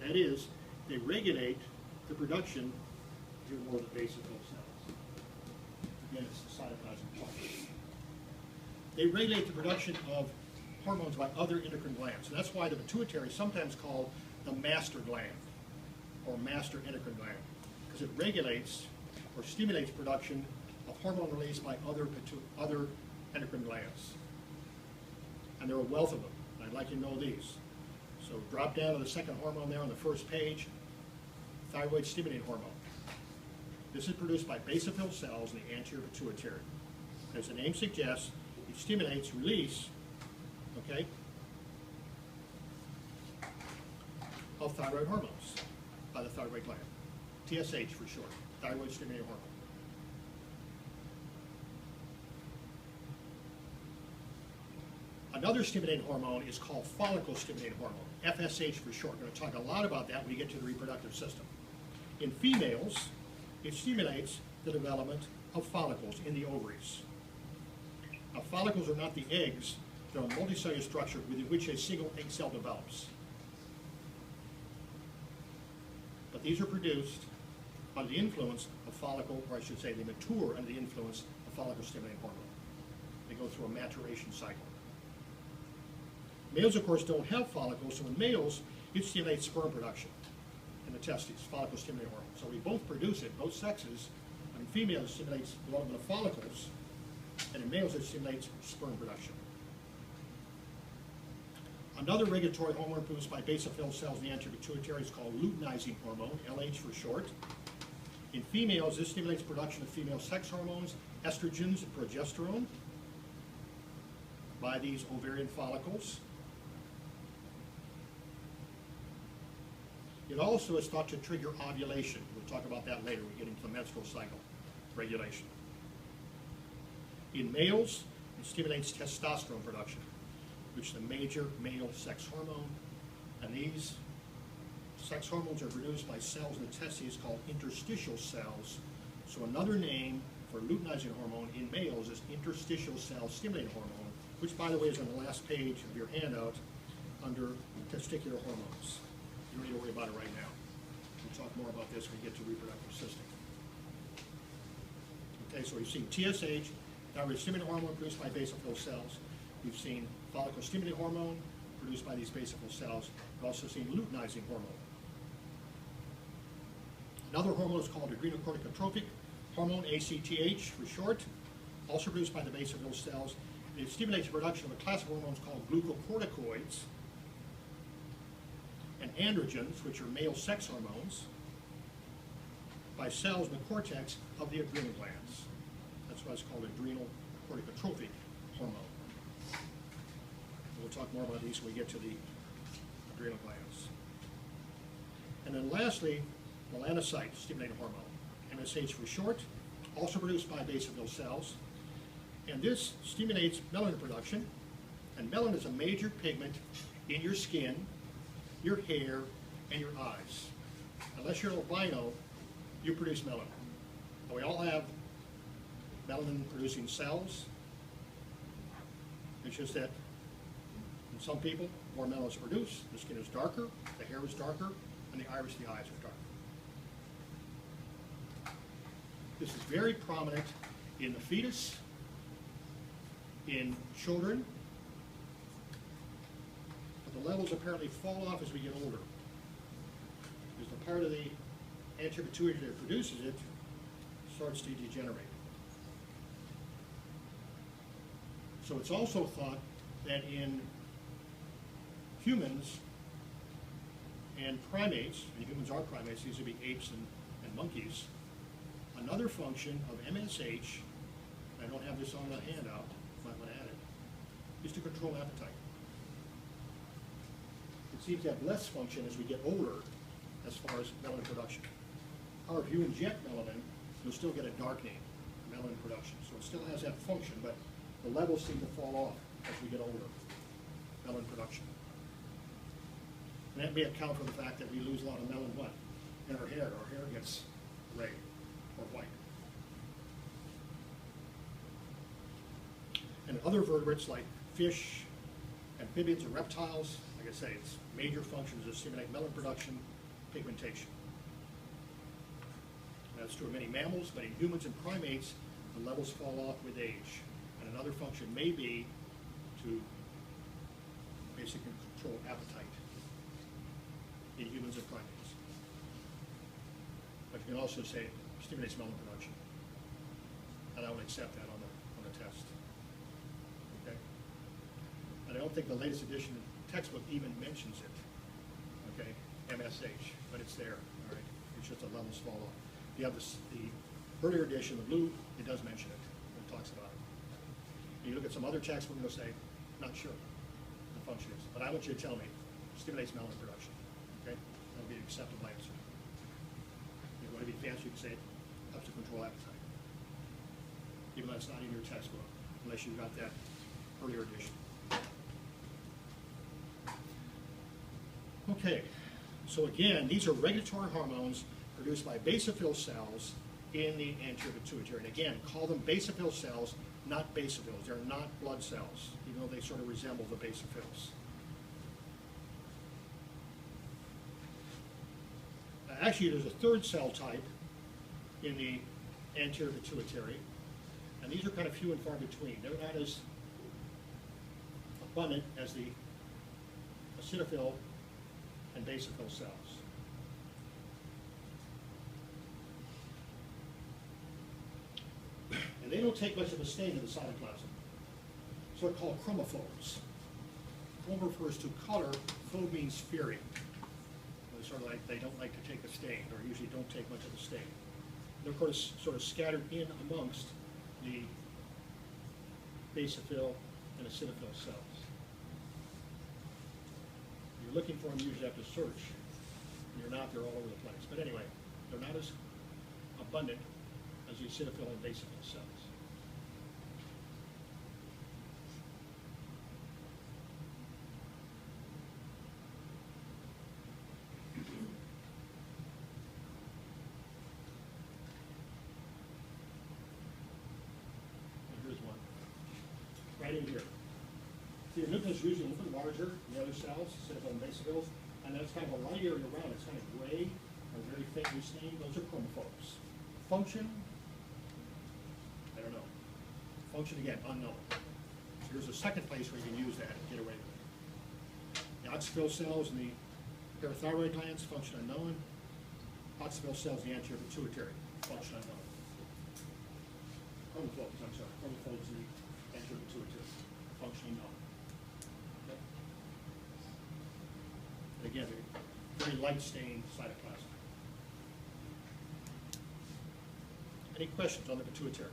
That is, they regulate the production of more of the basophil cells. Again, it's the cytoplasmic part. They regulate the production of hormones by other endocrine glands. And that's why the pituitary is sometimes called the master gland or master endocrine gland, because it regulates or stimulates production of hormone released by other endocrine glands. And there are a wealth of them. I'd like you to know these. So drop down to the second hormone there on the first page, thyroid stimulating hormone. This is produced by basophil cells in the anterior pituitary. As the name suggests, it stimulates release, okay, of thyroid hormones by the thyroid gland. TSH for short, thyroid stimulating hormone. Another stimulating hormone is called follicle stimulating hormone, FSH for short. We're going to talk a lot about that when we get to the reproductive system. In females, it stimulates the development of follicles in the ovaries. Now, follicles are not the eggs, they're a multicellular structure within which a single egg cell develops. But these are produced under the influence of follicle, or I should say they mature under the influence of follicle stimulating hormone. They go through a maturation cycle. Males, of course, don't have follicles, so in males, it stimulates sperm production in the testes, follicle stimulating hormone. So we both produce it, both sexes. In females, it stimulates development of follicles, and in males, it stimulates sperm production. Another regulatory hormone produced by basophil cells in the anterior pituitary is called luteinizing hormone, LH for short. In females, this stimulates production of female sex hormones, estrogens and progesterone, by these ovarian follicles. It also is thought to trigger ovulation. We'll talk about that later when we get into the menstrual cycle regulation. In males, it stimulates testosterone production, which is the major male sex hormone. And these sex hormones are produced by cells in the testes called interstitial cells. So another name for luteinizing hormone in males is interstitial cell stimulating hormone, which, by the way, is on the last page of your handout under testicular hormones. You don't need to worry about it right now. We'll talk more about this when we get to reproductive system. Okay, so we've seen TSH, thyroid stimulating hormone produced by basophil cells. We've seen follicle stimulating hormone produced by these basophil cells. We've also seen luteinizing hormone. Another hormone is called adrenocorticotropic hormone, ACTH for short, also produced by the basophil cells. It stimulates the production of a class of hormones called glucocorticoids and androgens, which are male sex hormones, by cells in the cortex of the adrenal glands. That's why it's called adrenal corticotropic hormone. We'll talk more about these when we get to the adrenal glands. And then lastly, melanocyte stimulating hormone, MSH for short, also produced by basophil cells. And this stimulates melanin production, and melanin is a major pigment in your skin, your hair, and your eyes. Unless you're an albino, you produce melanin. And we all have melanin-producing cells. It's just that in some people, more melanin is produced, the skin is darker, the hair is darker, and the iris of the eyes are darker. This is very prominent in the fetus, in children, but the levels apparently fall off as we get older, because the part of the anterior pituitary that produces it starts to degenerate. So it's also thought that in humans and primates, and humans are primates, these would be apes and monkeys, another function of MSH, I don't have this on the handout, might want to add it, is to control appetite. It seems to have less function as we get older as far as melanin production. However, if you inject melanin, you'll still get a darkening melanin production. So it still has that function, but the levels seem to fall off as we get older, melanin production. And that may account for the fact that we lose a lot of melanin what? In our hair. Our hair gets gray or white. And other vertebrates like fish, amphibians, and reptiles, Like I say, its major functions are stimulate melanin production, pigmentation. That's true of many mammals, but in humans and primates, the levels fall off with age. And another function may be to basically control appetite in humans and primates. But you can also say it stimulates melanin production. And I would accept that on the test. Okay? And I don't think the latest edition of the textbook even mentions it. Okay? MSH, but it's there. All right? It's just the levels fall off. You have the earlier edition, the blue, it does mention it. It talks about it. And you look at some other textbook and they'll say, not sure what the function is. But I want you to tell me, stimulates melanin production. Okay? That'll be an acceptable answer. If you want to be fancy, you can say it helps to control appetite. Even though it's not in your textbook, unless you've got that earlier edition. Okay, so again, these are regulatory hormones produced by basophil cells in the anterior pituitary. And again, call them basophil cells, not basophils. They're not blood cells, even though they sort of resemble the basophils. Actually, there's a third cell type in the anterior pituitary. And these are kind of few and far between. They're not as abundant as the eosinophil and basophil cells. And they don't take much of a stain in the cytoplasm. So they're called chromophobes. Chrome refers to color, phobe means fury. They're sort of like they don't like to take a stain, or usually don't take much of a stain. They're of course sort of scattered in amongst the basophil and eosinophil cells. You're looking for them, you usually have to search. When you're not, they're all over the place. But anyway, they're not as abundant as the eosinophil and basophil cells. Right in here. See, the nucleus is usually a little bit larger than the other cells, eosinophil and basophils, and that's kind of a light area around it. It's kind of gray or very faintly stained. Those are chromophobes. Function, I don't know. Function, again, unknown. So here's a second place where you can use that and get away with it. The oxyphil cells in the parathyroid glands, function unknown. Oxyphil cells in the anterior pituitary, function unknown. Chromophobes, I'm sorry, chromophobes in the anterior pituitary, functioning known. Okay. And again, very light stained cytoplasm. Any questions on the pituitary?